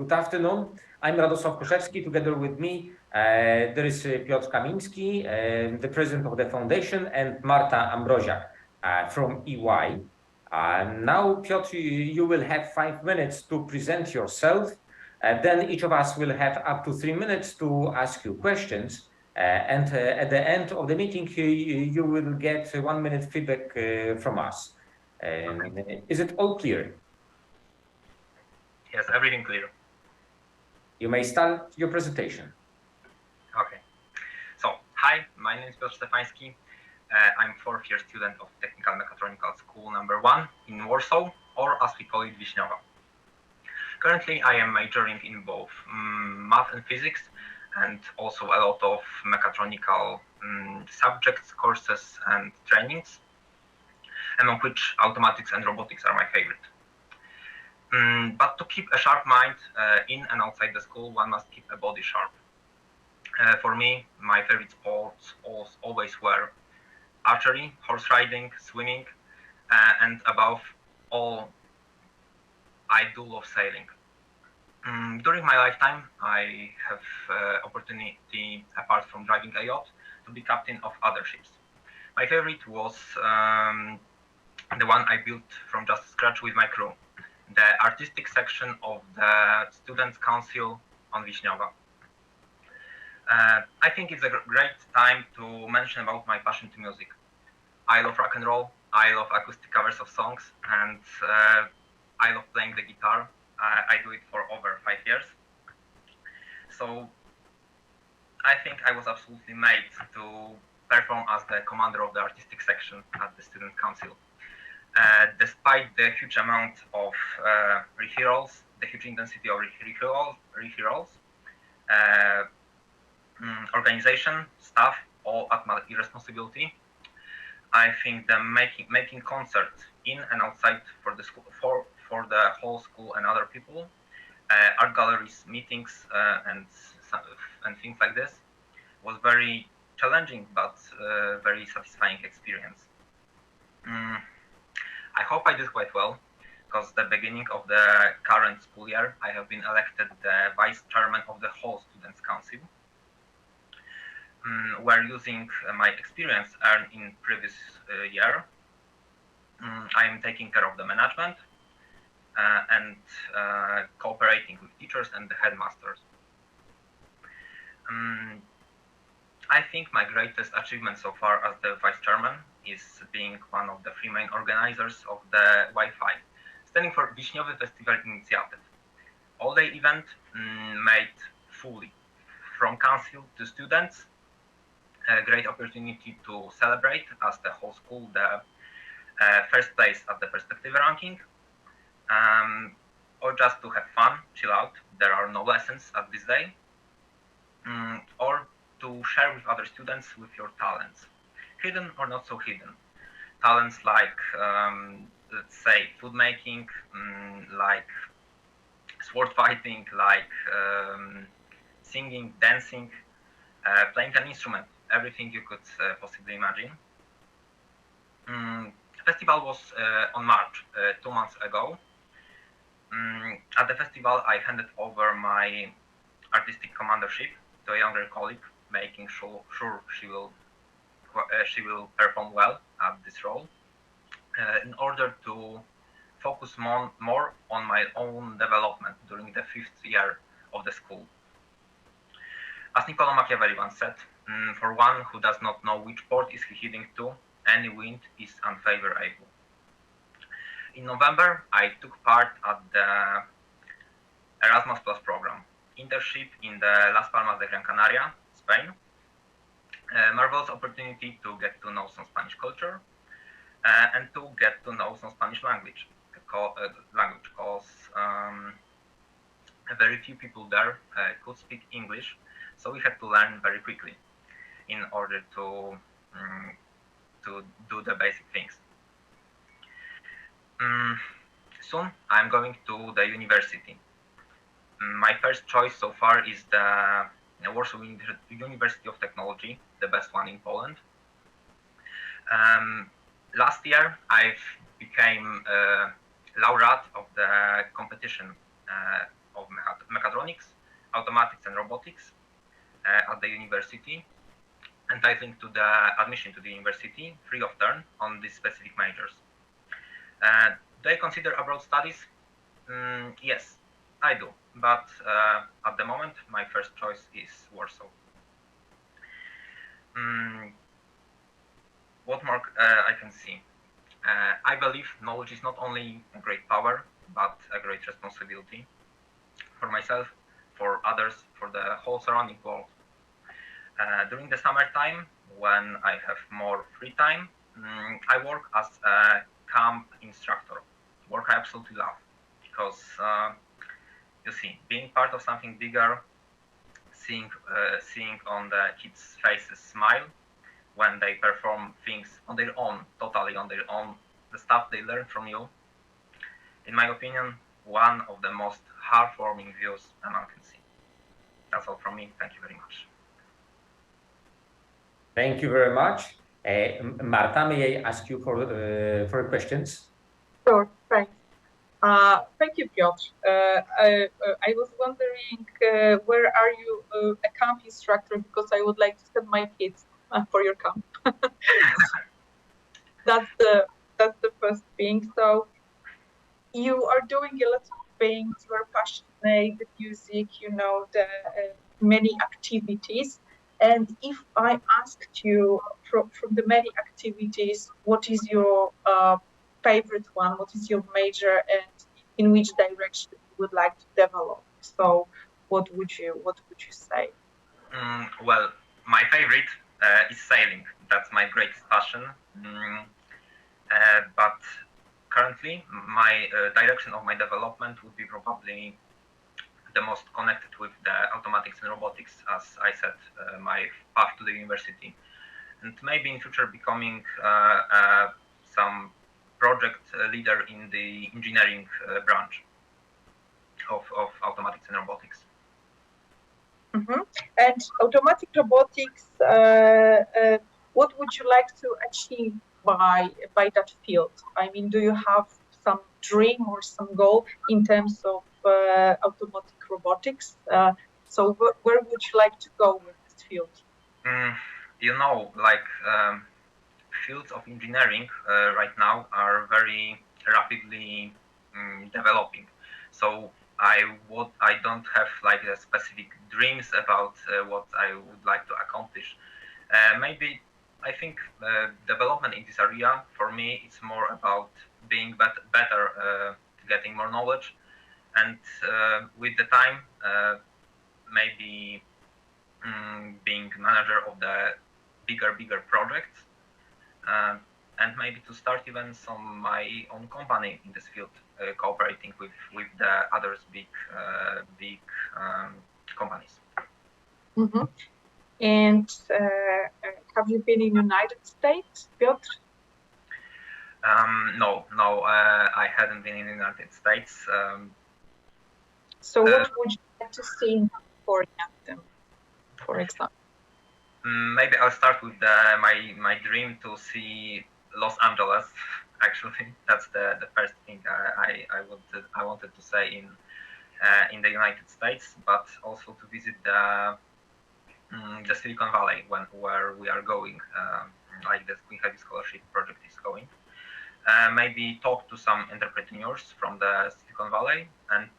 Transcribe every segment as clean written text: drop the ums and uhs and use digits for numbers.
Good afternoon. I'm Radosław Koszewski. Together with me, there is Piotr Kamiński, the president of the foundation, and Marta Ambrosiak from EY. Now, Piotr, you will have 5 minutes to present yourself. Then each of us will have up to 3 minutes to ask you questions. And at the end of the meeting, you will get 1 minute feedback from us. Is it all clear? Yes, everything clear. You may start your presentation. Okay. So, hi, my name is Piotr Stefański. I'm 4th year student of Technical Mechatronical School number 1 in Warsaw, or as we call it, Wiśniowa. Currently, I am majoring in both math and physics, and also a lot of mechatronical subjects, courses, and trainings, among which automatics and robotics are my favorite. But to keep a sharp mind in and outside the school, one must keep a body sharp. For me, my favorite sports always were archery, horse riding, swimming, and above all, I do love sailing. During my lifetime, I have opportunity, apart from driving a yacht, to be captain of other ships. My favorite was the one I built from just scratch with my crew, the artistic section of the Students' Council on Wiśniowa. I think it's a great time to mention about my passion to music. I love rock and roll, I love acoustic covers of songs, and I love playing the guitar. I do it for over 5 years. So I think I was absolutely made to perform as the commander of the artistic section at the Student Council. Despite the huge amount of rehearsals, the huge intensity of rehearsals, organization, staff, all at my responsibility, I think the making concerts in and outside for the school, for the whole school and other people, art galleries, meetings, and things like this, was very challenging but very satisfying experience. I hope I did quite well, because the beginning of the current school year, I have been elected the vice chairman of the whole Students' Council. Where using my experience earned in previous year, I am taking care of the management and cooperating with teachers and the headmasters. I think my greatest achievement so far as the vice chairman is being one of the 3 main organizers of the Wi-Fi, standing for Wiśniowy Festival Initiative. All-day event made fully from council to students, a great opportunity to celebrate as the whole school the first place at the perspective ranking, or just to have fun, chill out. There are no lessons at this day, or to share with other students with your talents, hidden or not so hidden. Talents like, let's say, food making, like sword fighting, like singing, dancing, playing an instrument, everything you could possibly imagine. The festival was on March, 2 months ago. At the festival, I handed over my artistic commandership to a younger colleague, making sure she will perform well at this role, in order to focus more on my own development during the 5th year of the school. As Niccolò Machiavelli once said, for one who does not know which port is he heading to, any wind is unfavorable. In November, I took part at the Erasmus Plus program, internship in the Las Palmas de Gran Canaria, Spain. Marvelous opportunity to get to know some Spanish culture and to get to know some Spanish language, because very few people there could speak English, so we had to learn very quickly in order to do the basic things. Soon I'm going to the university. My first choice so far is the Warsaw University of Technology, the best one in Poland. Last year I became laureate of the competition of Mechatronics, Automatics and Robotics at the university, entitling to the admission to the university free of turn on these specific majors. Do I consider abroad studies? Yes, I do, but at the moment my first choice is Warsaw. What more I can see? I believe knowledge is not only a great power, but a great responsibility for myself, for others, for the whole surrounding world. During the summertime, when I have more free time, I work as a camp instructor, work I absolutely love, because you see, being part of something bigger, seeing on the kids' faces smile when they perform things on their own, totally on their own, the stuff they learn from you, in my opinion, one of the most heartwarming views a man can see. That's all from me. Thank you very much. Thank you very much. Marta, may I ask you for questions? Sure, thanks. Thank you, Piotr. I was wondering, where are you a camp instructor? Because I would like to send my kids for your camp. That's the first thing. So you are doing a lot of things. You are passionate, the music, you know, the many activities. And if I asked you from the many activities, what is your favorite one? What is your major, and in which direction you would like to develop? So, what would you say? Well, my favorite is sailing. That's my greatest passion. But currently, my direction of my development would be probably the most connected with the automatics and robotics, as I said, my path to the university, and maybe in future becoming some project leader in the engineering branch of automatics and robotics. Mm-hmm. And automatic robotics, what would you like to achieve by that field? I mean, do you have some dream or some goal in terms of automatic robotics? So where would you like to go with this field? You know, like fields of engineering right now are very rapidly developing. So I don't have like a specific dreams about what I would like to accomplish. Maybe I think development in this area for me it's more about being better, getting more knowledge, and with the time maybe being manager of the bigger projects, and maybe to start even my own company in this field, cooperating with the others big companies. Mm-hmm. And have you been in United States, Piotr? No, I hadn't been in the United States. So what would you like to see in California, for example? Maybe I'll start with my dream to see Los Angeles. Actually, that's the first thing I wanted to say in the United States, but also to visit the Silicon Valley where we are going, like the Hedvig Scholarship project is going. Maybe talk to some entrepreneurs from the Silicon Valley, and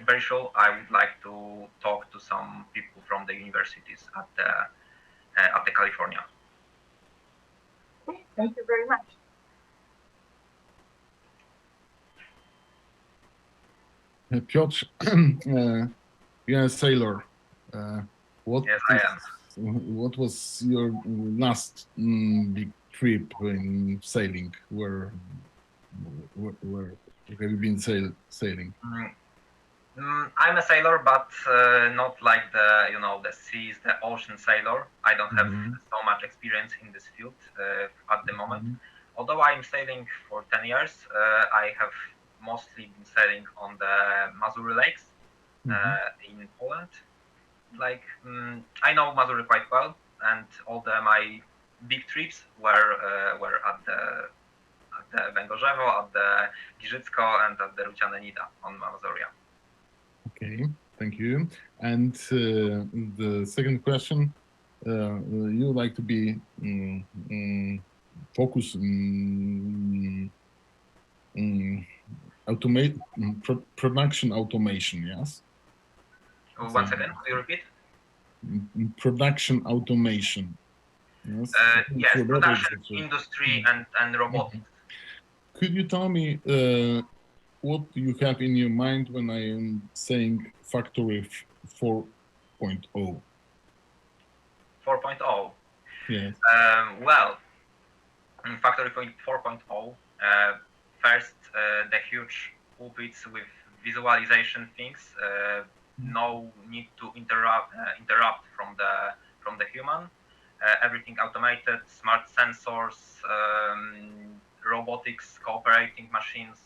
very sure I would like to talk to some people from the universities at the California. Okay, thank you very much. Piotr, you're a sailor. Yes, I am. What was your last big trip in sailing? Where have you been sailing? I'm a sailor, but not like the seas, the ocean sailor. I don't have so much experience in this field at the moment. Although I'm sailing for 10 years, I have mostly been sailing on the Mazury Lakes in Poland. Like I know Mazury quite well, and all my big trips were at the Węgorzewo, at the Giżycko, and at the Rucianenida on Mazoria. Okay, thank you. And the second question, you like to be focused production automation, yes? Once again, could you repeat? Production automation. Yes, Yes, robotics, production industry and robotics. Could you tell me what you have in your mind when I am saying factory 4.0? 4.0. Yes. Well, in Factory 4.0, first the huge pulpits with visualization things, no need to interrupt from the human. Everything automated, smart sensors, robotics, cooperating machines,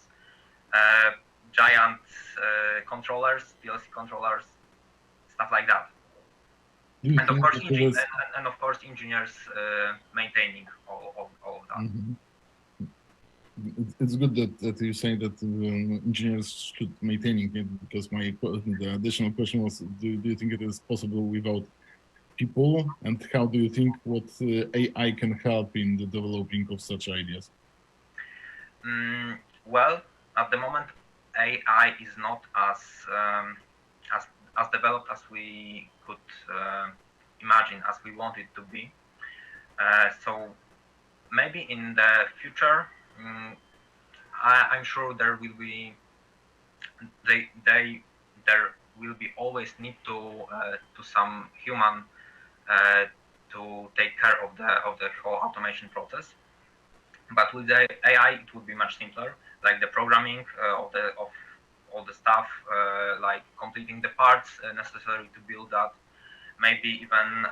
giant controllers, PLC controllers, stuff like that. And of course, engineers maintaining all of that. Mm-hmm. It's good that you're saying that engineers should maintaining it, because the additional question was, do you think it is possible without people, and how do you think what AI can help in the developing of such ideas? Well, at the moment, AI is not as developed as we could imagine, as we want it to be. So maybe in the future, I'm sure there will be there will be always need to some human to take care of the whole automation process. But with the AI, it would be much simpler, like the programming of all the stuff, like completing the parts necessary to build that, maybe even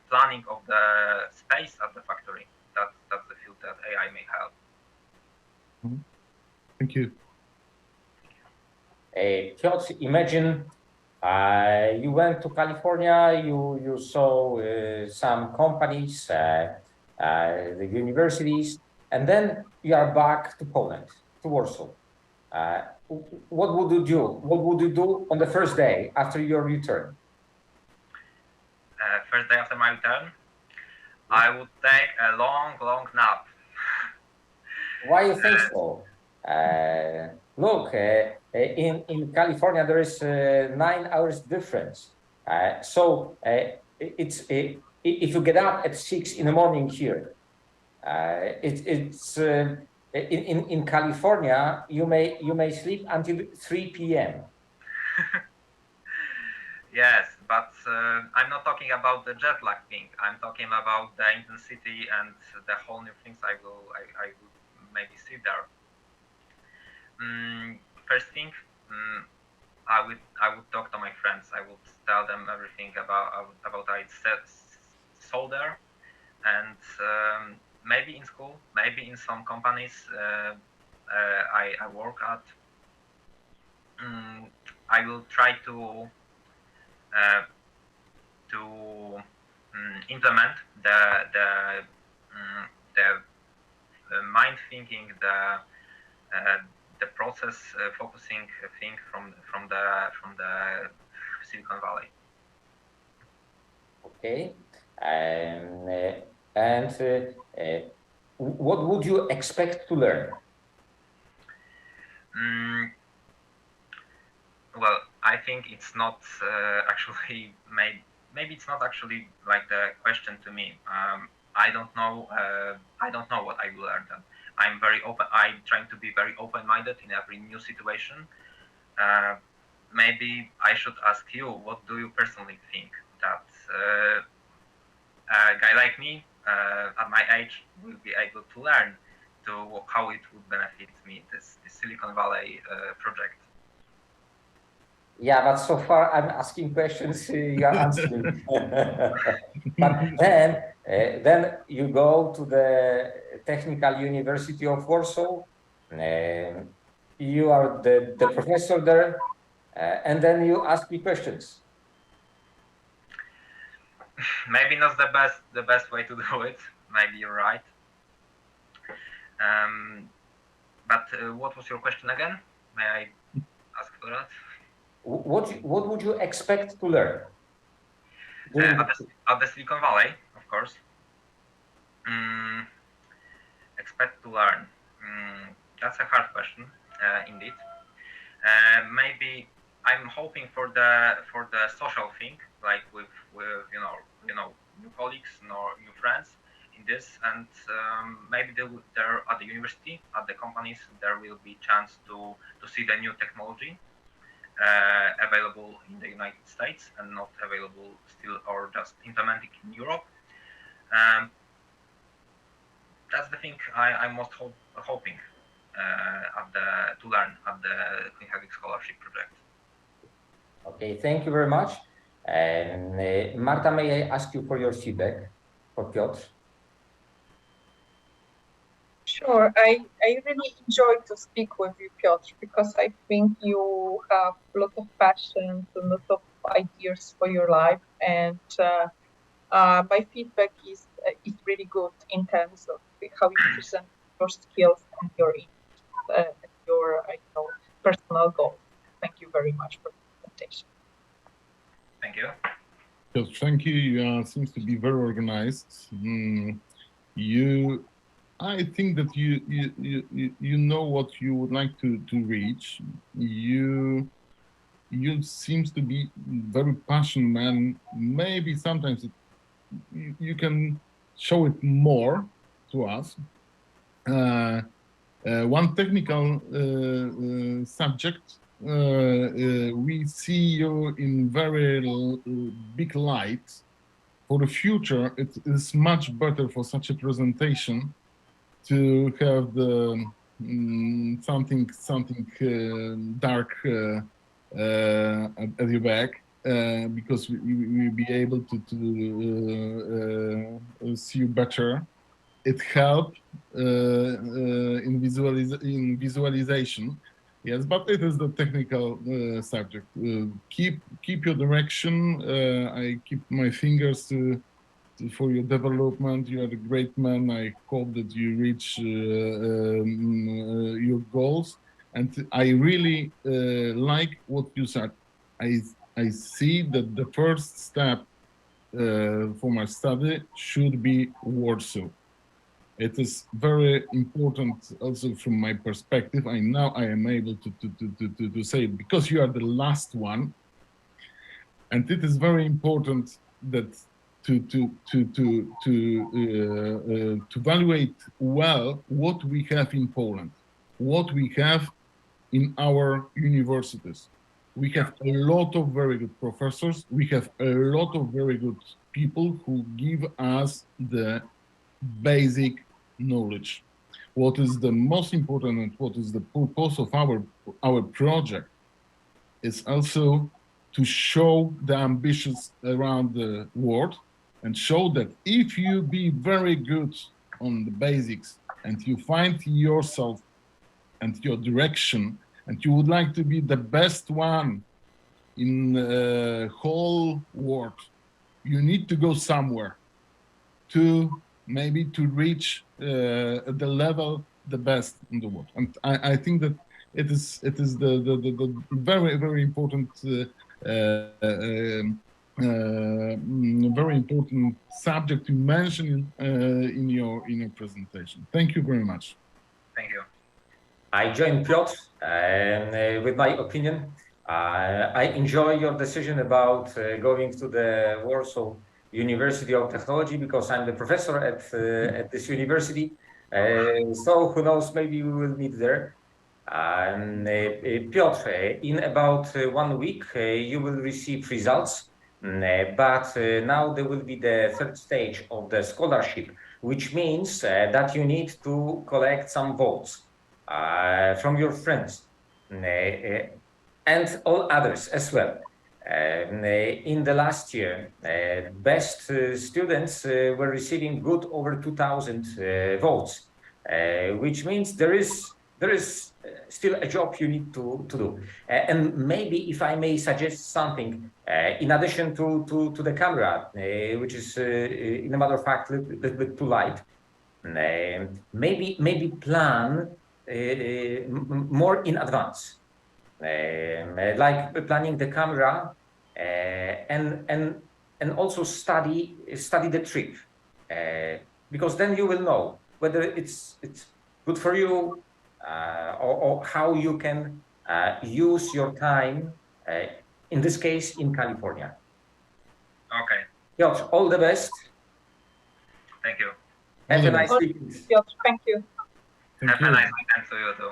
planning of the space at the factory. That's the field that AI may help. Mm-hmm. Thank you. Piotr, imagine you went to California, you saw some companies, the universities, and then you are back to Poland, to Warsaw. What would you do? What would you do on the first day after your return? First day after my return, I would take a long nap. Why you think so? Look, in California there is 9 hours difference. So it's if you get up at 6 in the morning here, it's in California you may sleep until 3 p.m. Yes, but I'm not talking about the jet lag thing. I'm talking about the intensity and the whole new things I will maybe see there. First thing, I would talk to my friends. I would tell them everything about I saw there, and maybe in school, maybe in some companies I work at. I will try to implement the mind thinking, the process focusing thing from the Silicon Valley. Okay, and what would you expect to learn? Well, I think it's not actually maybe it's not actually like the question to me. I don't know. I don't know what I will learn then. I'm very open. I'm trying to be very open-minded in every new situation. Maybe I should ask you, what do you personally think that a guy like me at my age will be able to learn, to how it would benefit me, this Silicon Valley project? Yeah, but so far I'm asking questions, you are answering. But then you go to the Technical University of Warsaw. You are the professor there, and then you ask me questions. Maybe not the best way to do it. Maybe you're right. But what was your question again? May I ask for that? What would you expect to learn? At the Silicon Valley, of course. Expect to learn. That's a hard question, indeed. Maybe I'm hoping for the social thing, like with new colleagues, new friends in this, and maybe there at the university, at the companies, there will be chance to see the new technology available in the United States and not available still or just implemented in Europe. That's the thing I'm most hoping to learn at the Hedvig Scholarship project. Okay, thank you very much. And Marta, may I ask you for your feedback for Piotr? Sure, I really enjoyed to speak with you, Piotr, because I think you have a lot of passion, a lot of ideas for your life, and my feedback is really good in terms of how you present your skills and your personal goals. Thank you very much for the presentation. Thank you. Yes, thank you. You seems to be very organized. I think that you know what you would like to reach. You seems to be very passionate man. Maybe sometimes you can show it more to us. One technical subject, we see you in very big light. For the future, it is much better for such a presentation to have the something dark at your back, because we will be able to see you better. It helps in visualization. Yes, but it is the technical subject. Keep your direction. I keep my fingers for your development. You are a great man. I hope that you reach your goals. And I really like what you said. I see that the first step for my study should be Warsaw. It is very important also from my perspective. I am able to say, because you are the last one, and it is very important that to evaluate well what we have in Poland, what we have in our universities. We have a lot of very good professors. We have a lot of very good people who give us the basic knowledge. What is the most important and what is the purpose of our project is also to show the ambitions around the world and show that if you be very good on the basics and you find yourself and your direction and you would like to be the best one in the whole world, you need to go somewhere to maybe to reach the level the best in the world. And I think that it is the very, very important very important subject to mention in your presentation. Thank you very much. Thank you. I join Piotr with my opinion. I enjoy your decision about going to the Warsaw University of Technology, because I'm the professor at this university. So who knows, maybe we will meet there. Piotr, in about 1 week, you will receive results, but now there will be the third stage of the scholarship, which means that you need to collect some votes from your friends and all others as well. In the last year, best students were receiving good over 2,000 votes, which means there is still a job you need to do. And maybe if I may suggest something, in addition to the camera, which is in a matter of fact a little bit too light, maybe plan more in advance, like planning the camera and also study the trip, because then you will know whether it's good for you or how you can use your time. In this case, in California. Okay. Piotr, all the best. Thank you. Have a the nice best. weekend. Piotr, thank you. Thank Have you. a nice weekend to you too.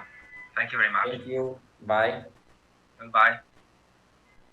Thank you very much. Thank you. Bye. Goodbye.